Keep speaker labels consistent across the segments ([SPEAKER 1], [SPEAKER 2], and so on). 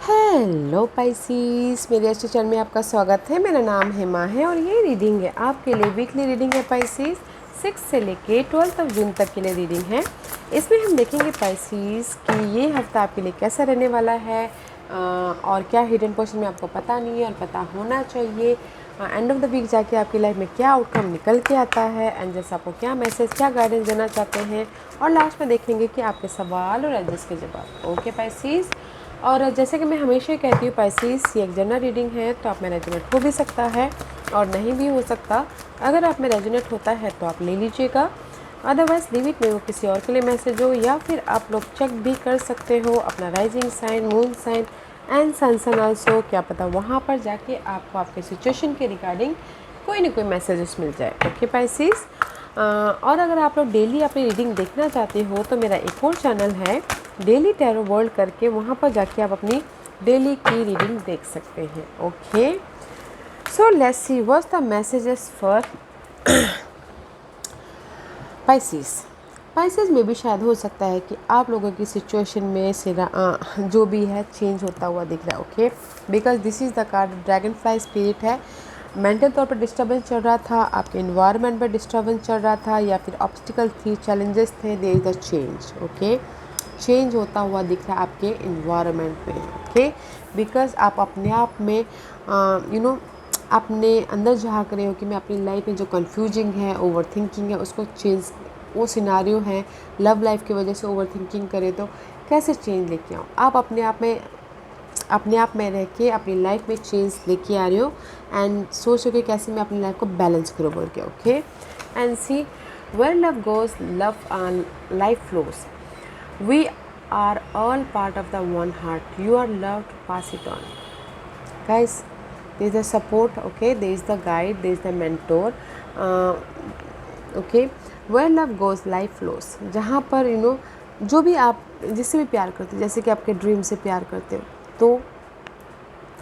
[SPEAKER 1] Hello पाइसीस, मेरे अच्छे channel में आपका स्वागत है। मेरा नाम हेमा है और ये रीडिंग है आपके लिए वीकली रीडिंग है पाइसीस। 6 से लेके 12 जून तक के लिए रीडिंग है। इसमें हम देखेंगे पाइसीस कि ये हफ्ता आपके लिए कैसा रहने वाला है और क्या हिडन पोर्शन में आपको पता नहीं है और पता होना चाहिए। एंड ऑफ द वीक जाके आपकी लाइफ में क्या आउटकम निकल के आता है, एंजल्स आपको क्या मैसेज, क्या गाइडेंस देना चाहते हैं, और लास्ट में देखेंगे कि आपके सवाल और एंजल्स के जवाब। ओके पाइसीस, और जैसे कि मैं हमेशा कहती हूँ पाइसीस, ये एक जनरल रीडिंग है तो आप में रेजोनेट हो भी सकता है और नहीं भी हो सकता। अगर आप में रेजोनेट होता है तो आप ले लीजिएगा, अदरवाइज लीव इट में वो किसी और के लिए मैसेज हो, या फिर आप लोग चेक भी कर सकते हो अपना rising sign, moon sign and sun sign also. क्या पता वहाँ पर जाके आपको आपके सिचुएशन के रिगार्डिंग कोई ना कोई मैसेजेस मिल जाए। ओके पाइसीस, और अगर आप लोग डेली अपनी रीडिंग देखना चाहते हो तो मेरा एक और चैनल है डेली टैरो वर्ल्ड करके, वहाँ पर जाके आप अपनी डेली की रीडिंग देख सकते हैं। Okay, so let's see what's the messages for Pisces. Pisces में भी शायद हो सकता है कि आप लोगों की सिचुएशन में से जो भी है चेंज होता हुआ दिख रहा है। Okay, because this is the card dragon fly spirit है। मेंटल तौर पर डिस्टर्बेंस चल रहा था, आपके इन्वायरमेंट पर डिस्टर्बेंस चल रहा था, या फिर ऑब्स्टिकल थी, चैलेंजेस थे, there is the change. Okay, change होता हुआ दिख रहा है आपके इन्वायरमेंट में। ओके, बिकॉज आप अपने आप में अपने अंदर झाँक रहे हो कि मैं अपनी लाइफ में जो कन्फ्यूजिंग है, ओवर थिंकिंग है, उसको चेंज, वो सिनारियो है लव लाइफ की वजह से ओवर थिंकिंग करे तो कैसे चेंज लेके आऊँ। आप अपने आप में रह के अपनी लाइफ में चेंज लेके आ रहे हो एंड सोच रहे हो कि कैसे मैं अपनी लाइफ को बैलेंस करूँ बोल के। Okay, and see where love goes love life flows, we are all part of the one heart, you are loved, pass it on guys. There is the support, okay, there is the guide, there is the mentor. Okay, where love goes life flows, जहाँ पर जो भी आप जिससे भी प्यार करते हो, जैसे कि आपके ड्रीम से प्यार करते हो तो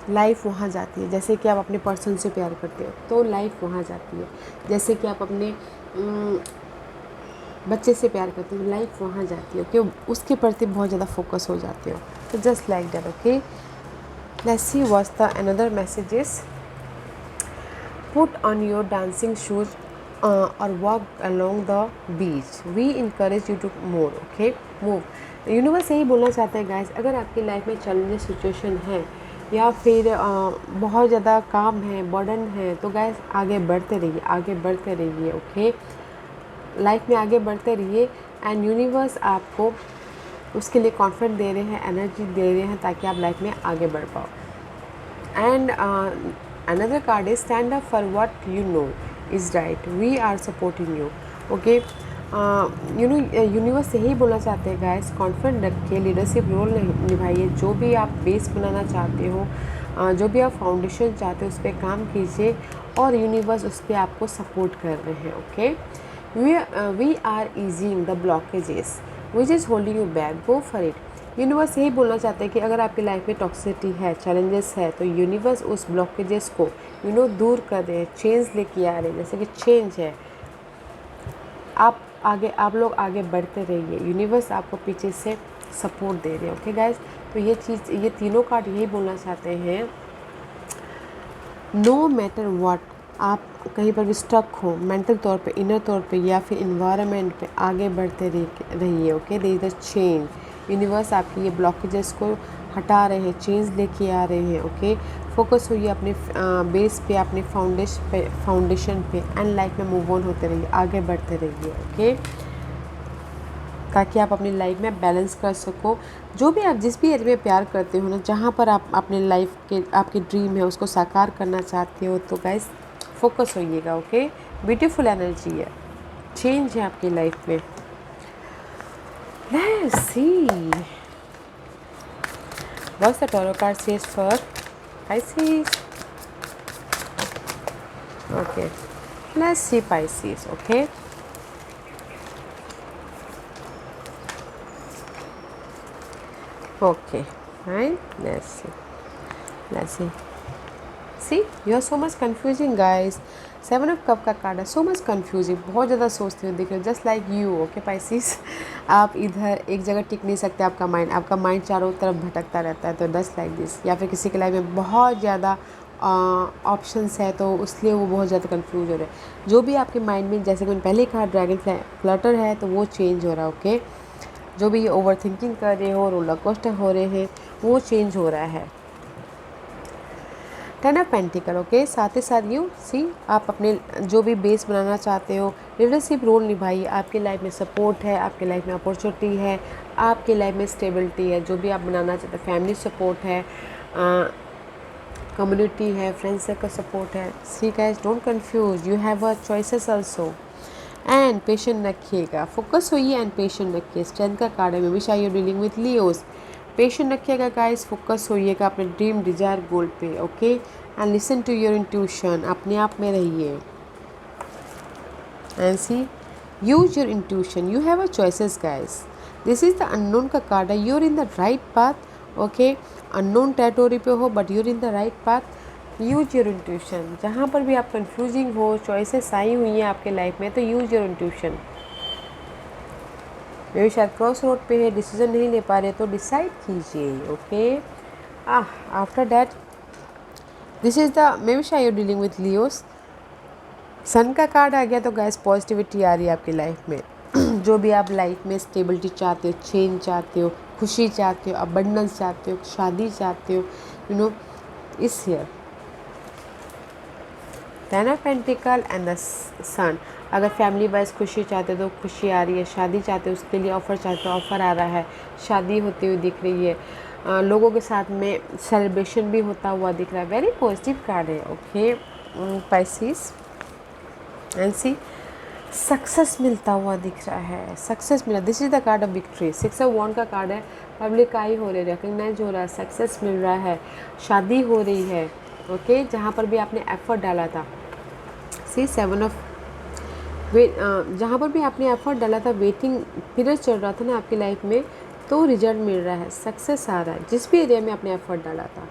[SPEAKER 1] लाइफ वहाँ जाती है। जैसे कि आप अपने पर्सन से प्यार करते हो तो लाइफ वहाँ जाती है। जैसे कि आप अपने बच्चे से प्यार करते हो, लाइफ वहाँ जाती है। कि उसके प्रति बहुत ज़्यादा फोकस हो जाते हो। तो just like that. Okay, let's see what's the another messages. Put on your dancing shoes और walk along the beach, we encourage you to more. Okay, move. Universe यही बोलना चाहता है गाइस, अगर आपकी लाइफ में चैलेंजेस सिचुएशन है या फिर बहुत ज़्यादा काम है, बर्डन है, तो गाइस आगे बढ़ते रहिए, आगे बढ़ते रहिए। ओके, लाइफ में आगे बढ़ते रहिए एंड यूनिवर्स आपको उसके लिए कॉन्फिडेंस दे रहे हैं, एनर्जी दे रहे हैं ताकि आप लाइफ में आगे बढ़ पाओ। And another card is stand up for what you know is right, we are supporting you. Okay, universe यही बोलना चाहते हैं गाइस, कॉन्फिडेंट रखिए, लीडरशिप रोल निभाइए। जो भी आप बेस बनाना चाहते हो, जो भी आप फाउंडेशन चाहते हो, उस पर काम कीजिए और यूनिवर्स उस पर आपको सपोर्ट कर रहे हैं। Okay, we are easing the blockages which is holding you back, go for it। Universe यही बोलना चाहते हैं कि अगर आपकी लाइफ में टॉक्सिसिटी है, चैलेंजेस है, तो यूनिवर्स उस ब्लॉकेजेस को दूर कर रहे हैं, चेंज लेके आ रहे हैं। जैसे कि चेंज है, आप लोग आगे बढ़ते रहिए, यूनिवर्स आपको पीछे से सपोर्ट दे रहे हैं। ओके गाइज, तो ये तीनों कार्ड यही बोलना चाहते हैं, नो मैटर व्हाट, आप कहीं पर भी स्टक हो मेंटल तौर पे, इनर तौर पे या फिर इन्वायरमेंट पे, आगे बढ़ते रहिए। Okay, there is the change, universe आपकी ये ब्लॉकेजेस को हटा रहे हैं, चेंज लेके आ रहे हैं। ओके, फोकस होइए अपने बेस पे, अपने फाउंडेशन पे एंड लाइफ में मूव ऑन होते रहिए, आगे बढ़ते रहिए। ओके, ताकि आप अपनी लाइफ में बैलेंस कर सको। जो भी आप जिस भी एरिया में प्यार करते हो ना, जहाँ पर आप अपने लाइफ के आपकी ड्रीम है उसको साकार करना चाहते हो, तो गाइस फोकस होइएगा। ओके, ब्यूटीफुल एनर्जी है, चेंज है आपकी लाइफ में। Let's see what's the tarot card says for Pisces. Okay, let's see Pisces. Okay, okay, right, let's see, see you are so much confusing guys. 7 of cup का card है, so much confusing, बहुत ज़्यादा सोचते हो दिख रहे हो, just like you. Okay Pisces, आप इधर एक जगह टिक नहीं सकते, आपका माइंड चारों तरफ भटकता रहता है, तो जस्ट लाइक दिस। या फिर किसी के लाइफ में बहुत ज़्यादा ऑप्शंस है तो उसलिए वो बहुत ज़्यादा कंफ्यूज हो रहे हैं। जो भी आपके माइंड में, जैसे कि मैंने पहले कहा ड्रैगन फ्लटर है, तो वो चेंज हो रहा है। ओके, जो भी ओवर थिंकिंग कर रहे हो, रोलर कोस्टर हो रहे हैं, वो चेंज हो रहा है। 10 ऑफ पेंटिकल। ओके, साथ ही साथ यू सी आप अपने जो भी बेस बनाना चाहते हो, लीडरशिप रोल निभाइए। आपकी लाइफ में सपोर्ट है, आपके लाइफ में अपॉर्चुनिटी है, आपके लाइफ में स्टेबिलिटी है, जो भी आप बनाना चाहते हैं। फैमिली सपोर्ट है, कम्युनिटी है, फ्रेंड सर्कल सपोर्ट है। See guys, don't confuse, you have a choices also. And patient रखिएगा, फोकस होइए एंड पेशेंट रखिए। स्ट्रेंथ का कार्ड है, मे बी शायद you dealing with Leos. Patient रखिएगा गाइस, फोकस होइएगा अपने ड्रीम डिजायर गोल पे। Okay, and listen to your intuition, अपने आप में रहिए। And see use your intuition, you have a choices guys. This is the unknown का कार्ड है, you are in the right path. Okay, unknown territory पे हो but you are in the right path. Use your intuition, जहाँ पर भी आप confusing हो, choices I हुई हैं आपके लाइफ में, तो यूज योर इंट्यूशन। मे भी शायद क्रॉस रोड पे है, डिसीजन नहीं ले पा रहे, तो डिसाइड कीजिए। Okay, after that this is the, may be शायद यू डीलिंग विथ लियोस। सन का कार्ड आ गया, तो गैस पॉजिटिविटी आ रही है आपकी लाइफ में। जो भी आप लाइफ में स्टेबिलिटी चाहते हो, चेंज चाहते हो, खुशी चाहते हो, अबंडेंस चाहते हो, शादी चाहते हो, यू नो, इस year 10 of pentacle and the sun. अगर फैमिली वाइज खुशी चाहते हो तो खुशी आ रही है, शादी चाहते हो उसके लिए ऑफ़र चाहते हो, ऑफ़र आ रहा है, शादी होती हुई दिख रही है, लोगों के साथ में सेलिब्रेशन भी होता हुआ दिख रहा है। वेरी पॉजिटिव कार्ड है। Okay Pisces, and see success मिलता हुआ दिख रहा है, सक्सेस मिला। This is the card of victory. 6 of wand का कार्ड है, पब्लिक आई हो रही है, रिकग्नाइज हो रहा है, सक्सेस मिल रहा है, शादी हो रही है। ओके, जहाँ पर भी आपने एफर्ट डाला था, सी 7 ऑफ जहाँ पर भी आपने एफर्ट डाला था, वेटिंग पीरियड चल रहा था ना आपकी लाइफ में, तो रिजल्ट मिल रहा है, सक्सेस आ रहा है। जिस भी एरिया में आपने एफर्ट डाला था,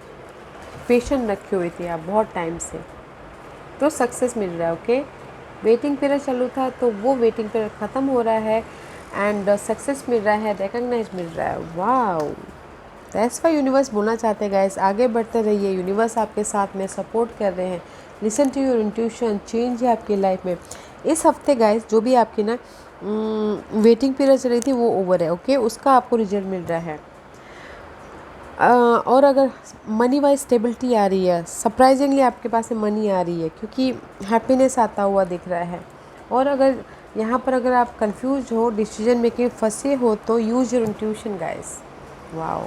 [SPEAKER 1] पेशेंट रखे हुए थे आप बहुत टाइम से, तो सक्सेस मिल रहा है। ओके, वेटिंग पीरियड चालू था, तो वो वेटिंग पीरियड ख़त्म हो रहा है एंड सक्सेस मिल रहा है, रिकग्नाइज मिल रहा है। वाओ, दैट्स व्हाई यूनिवर्स बोलना चाहते हैं गाइस, आगे बढ़ते रहिए, यूनिवर्स आपके साथ में सपोर्ट कर रहे हैं। Listen to your intuition, change है आपकी लाइफ में। इस हफ्ते गाइस जो भी आपकी ना वेटिंग पीरियड चल रही थी वो ओवर है। ओके, उसका आपको रिजल्ट मिल रहा है। और अगर मनी वाइज स्टेबिलिटी आ रही है, सरप्राइजिंगली आपके पास में मनी आ रही है, क्योंकि हैप्पीनेस आता हुआ दिख रहा है। और अगर यहाँ पर अगर आप कंफ्यूज हो, डिसीजन मेकिंग फंसे हो, तो use your intuition guys. Wow,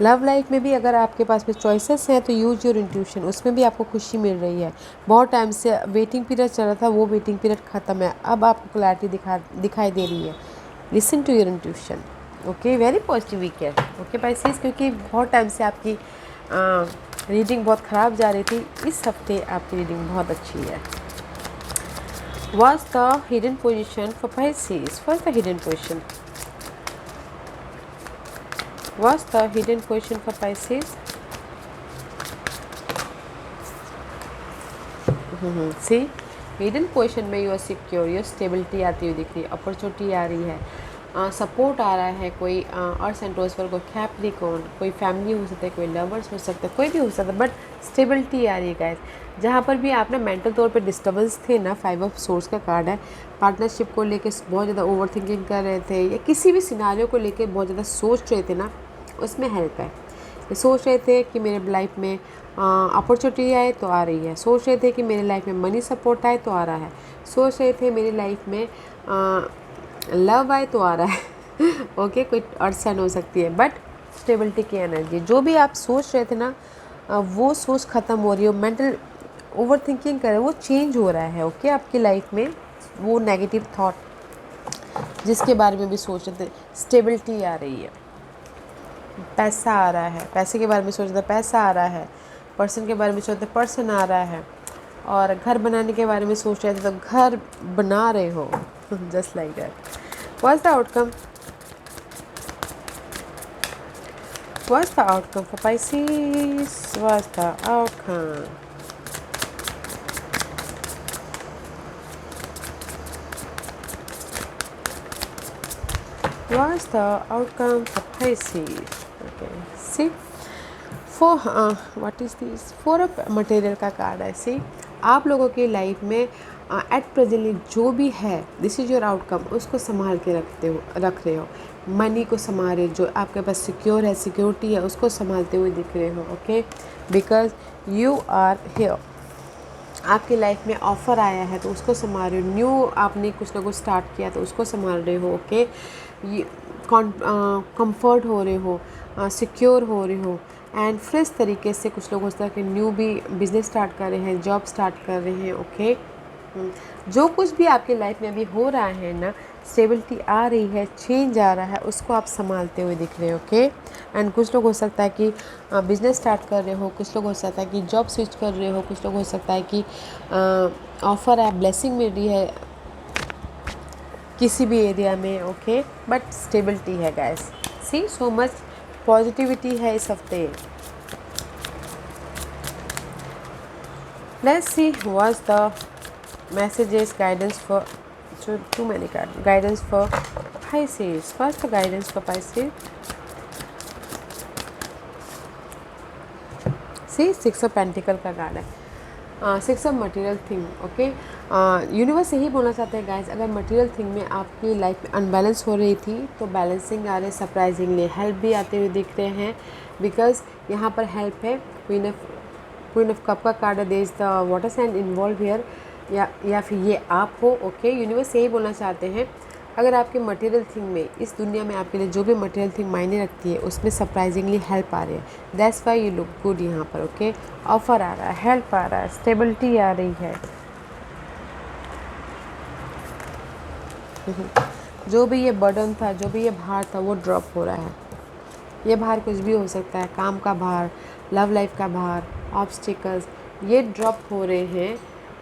[SPEAKER 1] love life में भी अगर आपके पास में चॉइसेस हैं, तो यूज योर इंट्यूशन, उसमें भी आपको खुशी मिल रही है। बहुत टाइम से वेटिंग पीरियड चल रहा था, वो वेटिंग पीरियड ख़त्म है, अब आपको क्लैरिटी दिखाई दे रही है। Listen to your intuition. Okay, very positive week है। ओके पाइसेस, क्योंकि बहुत टाइम से आपकी रीडिंग बहुत ख़राब जा रही थी, इस हफ्ते आपकी रीडिंग बहुत अच्छी है। What's the hidden position for Pisces? What's the hidden position? What's the hidden position for Pisces? See, hidden position में you are secure, your stability आती हुई दिख रही है, अपॉर्चुनिटी आ रही है, सपोर्ट आ रहा है। कोई अर्थ एंड रोज पर, कोई कैप्रिकॉर्न, कोई फैमिली हो सकता है, कोई लवर्स हो सकता है, कोई भी हो सकता है, बट स्टेबिलिटी आ रही है गाइस। जहाँ पर भी आप ना मेंटल तौर पे डिस्टर्बेंस थे ना, 5 ऑफ सोर्स का कार्ड है, पार्टनरशिप को लेके बहुत ज़्यादा ओवर थिंकिंग कर रहे थे, या किसी भी सिनारियो को लेके बहुत ज़्यादा सोच रहे थे ना, उसमें हेल्प है। ये सोच रहे थे कि मेरे लाइफ में अपॉर्चुनिटी आए तो आ रही है, सोच रहे थे कि मेरे लाइफ में मनी सपोर्ट आए तो आ रहा है, सोच रहे थे मेरी लाइफ में लव आए तो आ रहा है। ओके, कोई अड़चन हो सकती है, बट स्टेबिलिटी की एनर्जी, जो भी आप सोच रहे थे ना, वो सोच ख़त्म हो रही है। मेंटल ओवर थिंकिंग कर रहे वो चेंज हो रहा है। ओके, आपकी लाइफ में वो नेगेटिव थॉट जिसके बारे में भी सोच रहे थे, स्टेबिलिटी आ रही है। पैसा आ रहा है, पैसे के बारे में सोच रहे थे, पैसा आ रहा है। पर्सन के बारे में सोच रहे थे, पर्सन आ रहा है। और घर बनाने के बारे में सोच रहे थे, तो घर बना रहे हो। Just like that. What's the outcome? What's the outcome for Pisces? What's the outcome? What's the outcome for Pisces? Okay, see, for what is this? Four of material का कार्ड है। सी आप लोगों की लाइफ में एट प्रेजेंटली जो भी है, this is your outcome, उसको संभाल के रख रहे हो। मनी को संभाल रहे हो, जो आपके पास सिक्योर है, सिक्योरिटी है, उसको संभालते हुए दिख रहे हो। Okay, because you are here. आपकी लाइफ में ऑफ़र आया है तो उसको संभाल रहे हो। न्यू आपने कुछ ना कुछ स्टार्ट किया तो उसको संभाल रहे हो। ओके, ये कंफर्ट हो रहे हो, सिक्योर हो रहे हो एंड फ्रेश तरीके से। कुछ लोग उस तरह के न्यू भी बिज़नेस स्टार्ट कर रहे हैं, जॉब स्टार्ट कर रहे हैं। ओके, जो कुछ भी आपकी लाइफ में अभी हो रहा है ना, स्टेबिलिटी आ रही है, चेंज आ रहा है, उसको आप संभालते हुए दिख रहे हो। ओके, एंड कुछ लोग हो सकता है कि बिज़नेस स्टार्ट कर रहे हो, कुछ लोग हो सकता है कि जॉब स्विच कर रहे हो, कुछ लोग हो सकता है कि ऑफ़र है, ब्लेसिंग मिल रही है किसी भी एरिया में। ओके, बट स्टेबिलिटी है गाइस। सी सो मच पॉजिटिविटी है इस हफ्ते। Let's see what's the messages, guidance for too many cards, guidance for Pisces. What's the guidance for Pisces? See, six of pentacle का कार्ड है, six of material thing. Okay, universe यही बोलना चाहते हैं guys, अगर मटेरियल थिंग में आपकी life में अनबैलेंस हो रही थी तो बैलेंसिंग आ रहे, सरप्राइजिंगली हेल्प भी आते हुए दिख रहे हैं। बिकॉज यहाँ पर हेल्प है। क्वीन ऑफ कप का कार्ड है, there is the water sign involve here, या फिर ये आप हो। ओके, यूनिवर्स यही बोलना चाहते हैं, अगर आपके मटेरियल थिंग में, इस दुनिया में आपके लिए जो भी मटेरियल थिंग मायने रखती है, उसमें सरप्राइजिंगली हेल्प आ रही है। That's why you look good यहाँ पर। ओके, ऑफर आ रहा है, हेल्प आ रहा है, स्टेबिलिटी आ रही है। जो भी ये बर्डन था, जो भी ये भार था, वो ड्रॉप हो रहा है। ये भार कुछ भी हो सकता है, काम का भार, लव लाइफ का भार, ऑब्स्टिकल्स, ये ड्रॉप हो रहे हैं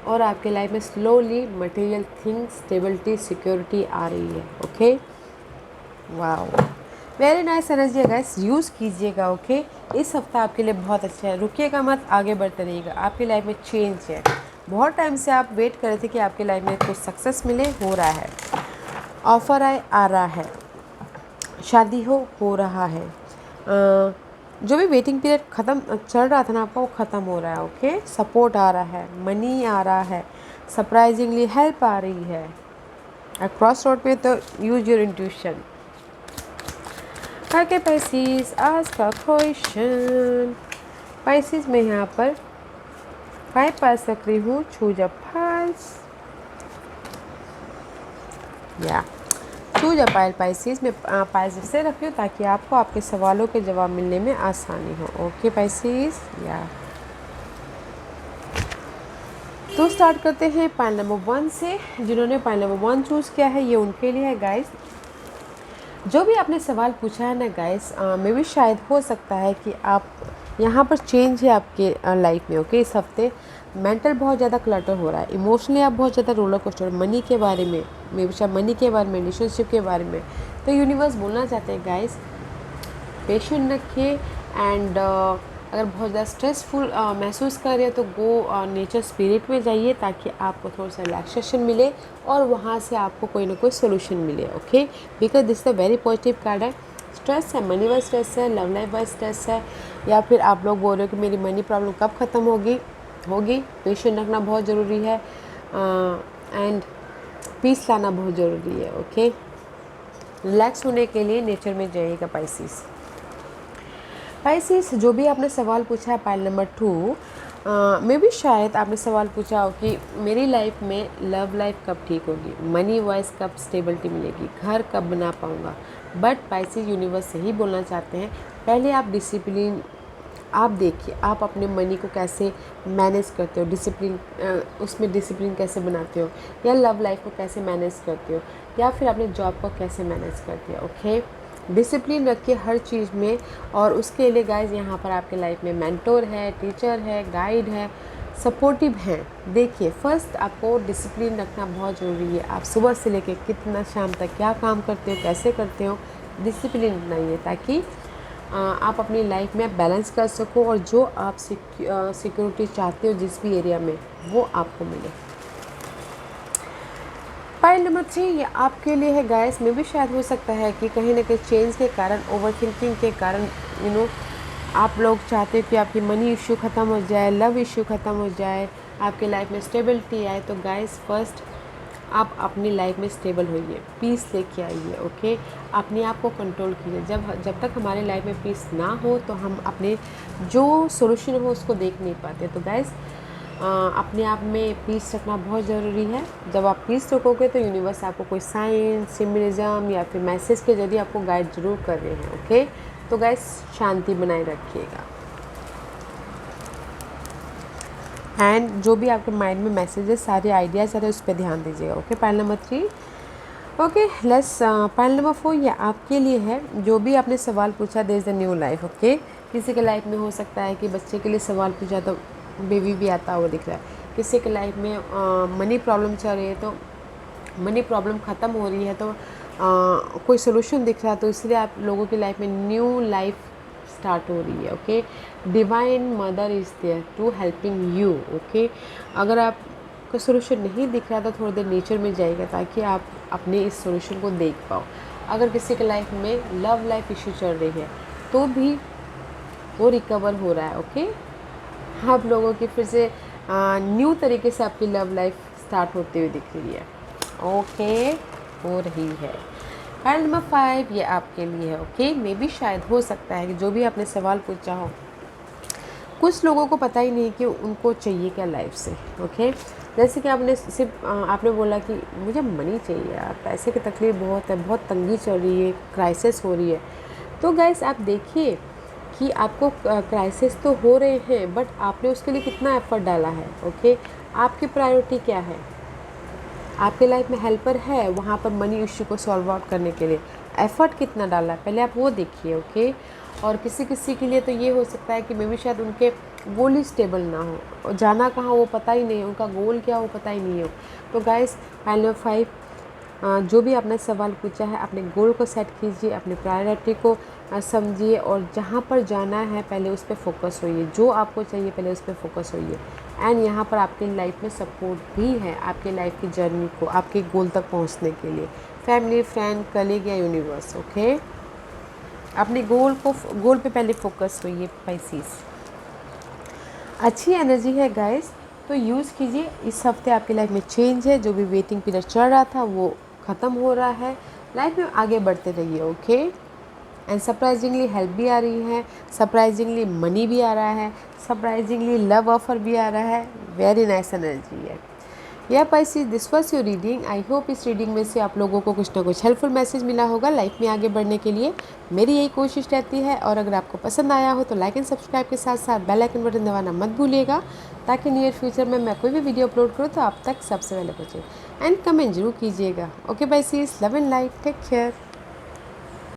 [SPEAKER 1] और आपके लाइफ में slowly material thing, stability, security आ रही है। Okay, wow, very nice energy है गाइस, यूज़ कीजिएगा। ओके, इस हफ्ता आपके लिए बहुत अच्छा है, रुकिएगा मत, आगे बढ़ते रहिएगा। आपकी लाइफ में चेंज है, बहुत टाइम से आप वेट कर रहे थे कि आपकी लाइफ में कुछ सक्सेस मिले, हो रहा है। ऑफ़र आए, आ रहा है। शादी हो रहा है। जो भी वेटिंग पीरियड ख़त्म चल रहा था ना आपका, वो ख़त्म हो रहा है। ओके, सपोर्ट आ रहा है, मनी आ रहा है, सरप्राइजिंगली हेल्प आ रही है। क्रॉस रोड पे तो use your intuition. Okay Pisces, आज का क्वेश्चन, पाइसेस में यहाँ पर 5 पास रख रही हूँ, चूज अ पास या चूज अ पाइल। पाइसेस में पाइल इससे रख रही हूँ ताकि आपको आपके सवालों के जवाब मिलने में आसानी हो। ओके पाइसेस, या तो स्टार्ट करते हैं पाइल नंबर 1 से। जिन्होंने पाइल नंबर 1 चूज़ किया है, ये उनके लिए है गाइस। जो भी आपने सवाल पूछा है ना गाइस, मे भी शायद हो सकता है कि आप यहाँ पर चेंज है आपके लाइफ में। ओके, इस हफ्ते मेंटल बहुत ज़्यादा क्लटर हो रहा है, इमोशनली आप बहुत ज़्यादा रोलर कोस्टर, मनी के बारे में, मे भी शायद मनी के बारे में, रिलेशनशिप के बारे में। तो यूनिवर्स बोलना चाहते हैं गाइस, पेशेंट रखिए एंड अगर बहुत ज़्यादा स्ट्रेसफुल महसूस कर रहे हो तो गो नेचर स्पिरिट में जाइए ताकि आपको थोड़ा सा रिलैक्सेशन मिले और वहाँ से आपको कोई ना कोई सोल्यूशन मिले। Okay, because this a very positive card है। स्ट्रेस है, मनी वाइज स्ट्रेस है, लव लाइफ वाइज स्ट्रेस है, या फिर आप लोग बोल रहे हो कि मेरी मनी प्रॉब्लम कब ख़त्म होगी। पेशेंट रखना बहुत ज़रूरी है एंड पीस लाना बहुत ज़रूरी है। ओके, रिलैक्स होने के लिए नेचर में जाइएगा पाइसेस। पाइसेस, जो भी आपने सवाल पूछा है पाइल नंबर 2 में भी शायद आपने सवाल पूछा हो कि मेरी लाइफ में लव लाइफ कब ठीक होगी, मनी वाइज कब स्टेबिलिटी मिलेगी, घर कब बना पाऊँगा। बट पाइसेस यूनिवर्स यही बोलना चाहते हैं, पहले आप डिसिप्लिन, आप देखिए आप अपने मनी को कैसे मैनेज करते हो, डिसिप्लिन, उसमें डिसिप्लिन कैसे बनाते हो, या लव लाइफ को कैसे मैनेज करते हो, या फिर अपने जॉब को कैसे मैनेज करते हो। ओके, डिसिप्लिन रखिए हर चीज़ में। और उसके लिए गाइज यहाँ पर आपके लाइफ में मेंटोर है, टीचर है, गाइड है, सपोर्टिव हैं। देखिए, फर्स्ट आपको डिसिप्लिन रखना बहुत ज़रूरी है। आप सुबह से लेकर कितना शाम तक क्या काम करते हो, कैसे करते हो, डिसिप्लिन बनाइए ताकि आप अपनी लाइफ में बैलेंस कर सको और जो आप सिक्योरिटी चाहते हो जिस भी एरिया में, वो आपको मिले। पॉइंट नंबर 3 ये आपके लिए है गाइस। में भी शायद हो सकता है कि कहीं ना कहीं चेंज के कारण, ओवर थिंकिंग के कारण आप लोग चाहते हो कि आपकी मनी इश्यू ख़त्म हो जाए, लव इश्यू ख़त्म हो जाए, आपके लाइफ में स्टेबिलिटी आए। तो गाइस फर्स्ट आप अपनी लाइफ में स्टेबल होइए, पीस लेके आइए। ओके, अपने आप को कंट्रोल कीजिए। जब तक हमारे लाइफ में पीस ना हो तो हम अपने जो सोल्यूशन हो उसको देख नहीं पाते। तो गाइस अपने आप में पीस रखना बहुत ज़रूरी है। जब आप पीस रखोगे तो यूनिवर्स आपको कोई साइन, सिम्बलिज्म या फिर मैसेज के जरिए आपको गाइड जरूर कर रहे हैं। ओके, तो गाइस शांति बनाए रखिएगा एंड जो भी आपके माइंड में मैसेजेस, सारे आइडियाज़ आ रहे हैं उस पर ध्यान दीजिएगा। Okay, point number 3। Okay let's point number 4 ये आपके लिए है। जो भी आपने सवाल पूछा, there is a new life. Okay, किसी के लाइफ में हो सकता है कि बच्चे के लिए सवाल पूछा तो बेबी भी आता हुआ दिख रहा है। किसी के लाइफ में मनी प्रॉब्लम चल रही है तो मनी प्रॉब्लम ख़त्म हो रही है, तो कोई सोल्यूशन दिख रहा है, तो इसलिए आप लोगों की लाइफ में न्यू लाइफ स्टार्ट हो रही है। Okay, divine mother is there to helping you. Okay, अगर आप को सोल्यूशन नहीं दिख रहा तो थोड़ी देर नेचर में जाइएगा ताकि आप अपने इस सोल्यूशन को देख पाओ। अगर किसी के लाइफ में लव लाइफ इश्यू चल रही है तो भी वो रिकवर हो रहा है। ओके, आप लोगों की फिर से न्यू तरीके से आपकी लव लाइफ स्टार्ट होती हुई दिख रही है। ओके, हो रही है। पॉइंट नंबर 5 ये आपके लिए है। ओके, मे भी शायद हो सकता है कि जो भी आपने सवाल पूछा हो, कुछ लोगों को पता ही नहीं कि उनको चाहिए क्या लाइफ से। ओके, जैसे कि आपने सिर्फ आपने बोला कि मुझे मनी चाहिए यार, पैसे की तकलीफ़ बहुत है, बहुत तंगी चल रही है, क्राइसिस हो रही है। तो गाइस आप देखिए कि आपको क्राइसिस तो हो रहे हैं, बट आपने उसके लिए कितना एफर्ट डाला है। ओके, आपकी प्रायोरिटी क्या है? आपके लाइफ में हेल्पर है वहाँ पर मनी इश्यू को सॉल्व आउट करने के लिए, एफ़र्ट कितना डाला है पहले आप वो देखिए। ओके, और किसी किसी के लिए तो ये हो सकता है कि मे भी शायद उनके गोल ही स्टेबल ना हो, और जाना कहाँ वो पता ही नहीं, उनका गोल क्या वो पता ही नहीं हो। तो गाइस पॉइंट नंबर 5 जो भी आपने सवाल पूछा है, अपने गोल को सेट कीजिए, अपनी प्रायोरिटी को समझिए, और जहाँ पर जाना है पहले उस पर फोकस होइए, जो आपको चाहिए पहले उस पर फोकस होइए। एंड यहाँ पर आपकी लाइफ में सपोर्ट भी है आपकी लाइफ की जर्नी को, आपके गोल तक पहुँचने के लिए, फैमिली, फ्रेंड, कलीग या यूनिवर्स। ओके, अपने गोल पे पहले फोकस होइए पाइसेस। अच्छी एनर्जी है गाइस, तो यूज़ कीजिए। इस हफ्ते आपकी लाइफ में चेंज है, जो भी वेटिंग पीरियड चल रहा था वो ख़त्म हो रहा है। लाइफ में आगे बढ़ते रहिए। ओके, एंड सरप्राइजिंगली हेल्प भी आ रही है, सरप्राइजिंगली मनी भी आ रहा है, सरप्राइजिंगली लव ऑफर भी आ रहा है। वेरी नाइस एनर्जी है। या Pisces, this was your reading. I hope इस रीडिंग में से आप लोगों को कुछ ना कुछ हेल्पफुल मैसेज मिला होगा लाइफ में आगे बढ़ने के लिए। मेरी यही कोशिश रहती है, और अगर आपको पसंद आया हो तो लाइक एंड सब्सक्राइब के साथ साथ बेल आइकन बटन दबाना मत भूलिएगा, ताकि नियर फ्यूचर में मैं कोई भी वीडियो अपलोड करूँ तो आप तक सबसे पहले पहुँचे। एंड कमेंट जरूर कीजिएगा। Okay Pisces, love and light, take care.